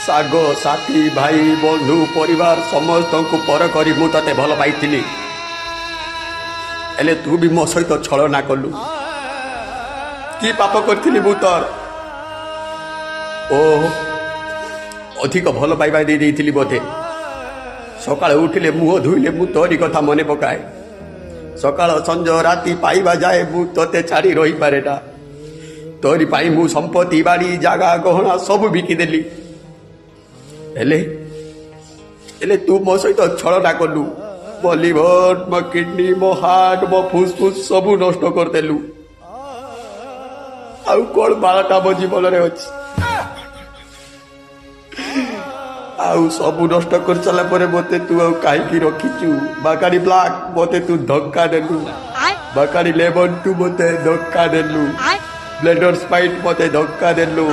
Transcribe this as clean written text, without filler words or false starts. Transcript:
साग साथी भाई बंधु परिवार समस्त को पर करी मु तते भल पाइथिली एले तू भी मो सहित छलना कलु की पाप करथिली मु तोर ओ अधिक भल पाइबा दे देइथिली बोधे सकाळ उठिले मुह धुइले मु तोरी कथा मने पकाए सकाळ संज राति पाइबा जाए मु तते छाड़ी रही पारे ना तोरी पाई मु संपत्ति बाड़ी जागा गहना सब बिकी देली एले तू मो सहित छलना कलु मो लिवर मो किडनी मो हार्ट मो फुसफुस सब नष्ट करदेलु आउ कौन बाळटा मो जीवन रे अछि आउ सब नष्ट कर चला परे मते तू आउ काहे रखिचु बाकाडी ब्लैक मते तू धक्का देलु बाकाडी लेमन तू मते धक्का देलु ब्लेंडर स्पाइट मते धक्का देलु